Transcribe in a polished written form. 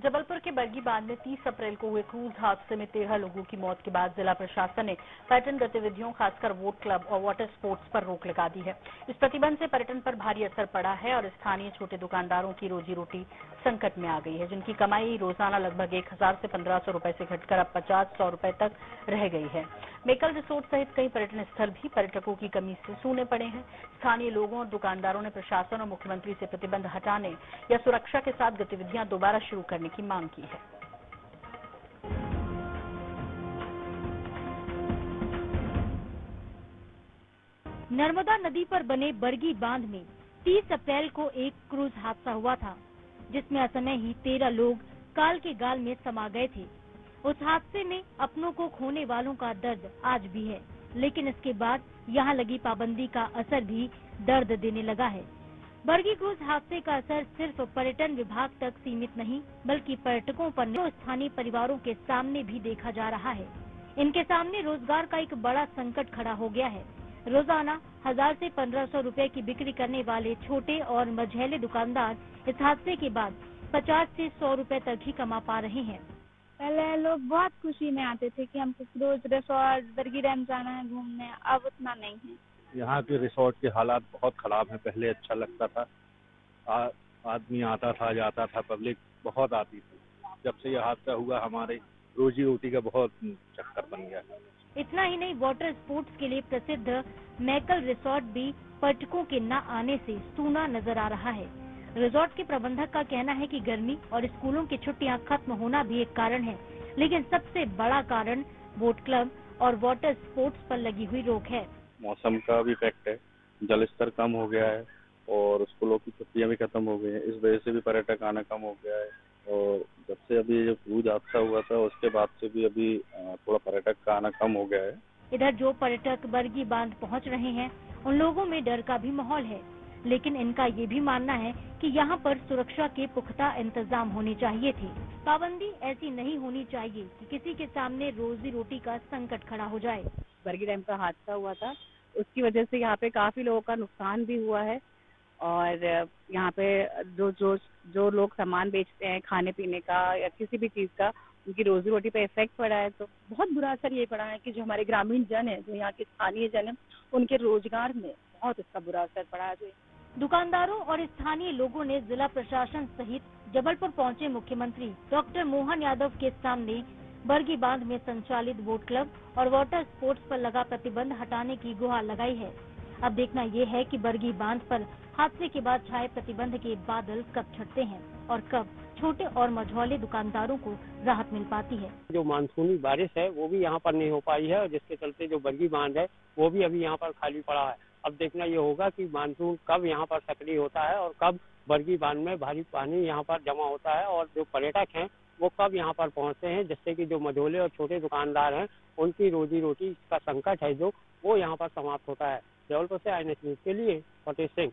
जबलपुर के बरगी बांध में 30 अप्रैल को हुए क्रूज हादसे में 13 लोगों की मौत के बाद जिला प्रशासन ने पर्यटन गतिविधियों खासकर बोट क्लब और वाटर स्पोर्ट्स पर रोक लगा दी है। इस प्रतिबंध से पर्यटन पर भारी असर पड़ा है और स्थानीय छोटे दुकानदारों की रोजी रोटी संकट में आ गई है, जिनकी कमाई रोजाना लगभग 1000 से 1500 रुपए से घटकर अब 50-100 रुपए तक रह गई है। मेकल रिसोर्ट सहित कई पर्यटन स्थल भी पर्यटकों की कमी से सूने पड़े हैं। स्थानीय लोगों और दुकानदारों ने प्रशासन और मुख्यमंत्री से प्रतिबंध हटाने या सुरक्षा के साथ गतिविधियां दोबारा शुरू करने की मांग की है। नर्मदा नदी पर बने बरगी बांध में 30 अप्रैल को एक क्रूज हादसा हुआ था, जिसमें असमय ही 13 लोग काल के गाल में समा गए थे। उस हादसे में अपनों को खोने वालों का दर्द आज भी है, लेकिन इसके बाद यहाँ लगी पाबंदी का असर भी दर्द देने लगा है। बरगी क्रूज हादसे का असर सिर्फ पर्यटन विभाग तक सीमित नहीं, बल्कि पर्यटकों पर और स्थानीय परिवारों के सामने भी देखा जा रहा है। इनके सामने रोजगार का एक बड़ा संकट खड़ा हो गया है। रोजाना 1000 से 1500 रुपए की बिक्री करने वाले छोटे और मझौले दुकानदार इस हादसे के बाद 50 से 100 रुपए तक ही कमा पा रहे हैं। पहले लोग बहुत खुशी में आते थे कि हमको क्रूज रिसोर्ट बरगी डैम जाना है घूमने, अब उतना नहीं है। यहाँ के रिसोर्ट के हालात बहुत खराब हैं। पहले अच्छा लगता था, आदमी आता था जाता था, पब्लिक बहुत आती थी। जब से यह हादसा हुआ हमारे रोजी रोटी का बहुत चक्कर बन गया। इतना ही नहीं, वाटर स्पोर्ट्स के लिए प्रसिद्ध मेकल रिसोर्ट भी पर्यटकों के न आने से सूना नजर आ रहा है। रिसोर्ट के प्रबंधक का कहना है कि गर्मी और स्कूलों की छुट्टियां खत्म होना भी एक कारण है, लेकिन सबसे बड़ा कारण बोट क्लब और वाटर स्पोर्ट्स पर लगी हुई रोक है। मौसम का भी इफेक्ट है, जल स्तर कम हो गया है और स्कूलों की छुट्टियां भी खत्म हो गई हैं। इस वजह से भी पर्यटक आना कम हो गया है और जब से अभी जो क्रूज हादसा हुआ था उसके बाद से भी अभी थोड़ा पर्यटक का आना कम हो गया है। इधर जो पर्यटक बरगी बांध पहुंच रहे हैं, उन लोगों में डर का भी माहौल है, लेकिन इनका ये भी मानना है कि यहाँ पर सुरक्षा के पुख्ता इंतजाम होने चाहिए थे। पाबंदी ऐसी नहीं होनी चाहिए कि किसी के सामने रोजी रोटी का संकट खड़ा हो जाए। बरगी डैम का हादसा हुआ था, उसकी वजह से यहाँ पे काफी लोगों का नुकसान भी हुआ है और यहाँ पे जो लोग सामान बेचते हैं खाने पीने का या किसी भी चीज का, उनकी रोजी रोटी पे इफेक्ट पड़ा है। तो बहुत बुरा असर ये पड़ा है कि जो हमारे ग्रामीण जन है, जो यहाँ के स्थानीय जन है, उनके रोजगार में बहुत इसका बुरा असर पड़ा है। दुकानदारों और स्थानीय लोगों ने जिला प्रशासन सहित जबलपुर पहुंचे मुख्यमंत्री डॉक्टर मोहन यादव के सामने बरगी बांध में संचालित बोट क्लब और वाटर स्पोर्ट्स पर लगा प्रतिबंध हटाने की गुहार लगाई है। अब देखना ये है कि बरगी बांध पर हादसे के बाद छाए प्रतिबंध के बादल कब छटते हैं और कब छोटे और मझौले दुकानदारों को राहत मिल पाती है। जो मानसूनी बारिश है वो भी यहाँ पर नहीं हो पाई है और जिसके चलते जो बरगी बांध है वो भी अभी यहाँ पर खाली पड़ा है। अब देखना ये होगा कि मानसून कब यहाँ पर सक्रिय होता है और कब बरगी बांध में भारी पानी यहाँ पर जमा होता है और जो पर्यटक हैं वो कब यहाँ पर पहुँचते हैं, जिससे कि जो मझोले और छोटे दुकानदार हैं उनकी रोजी रोटी का संकट है जो वो यहाँ पर समाप्त होता है। जबलपुर से INS न्यूज के लिए फतेह सिंह।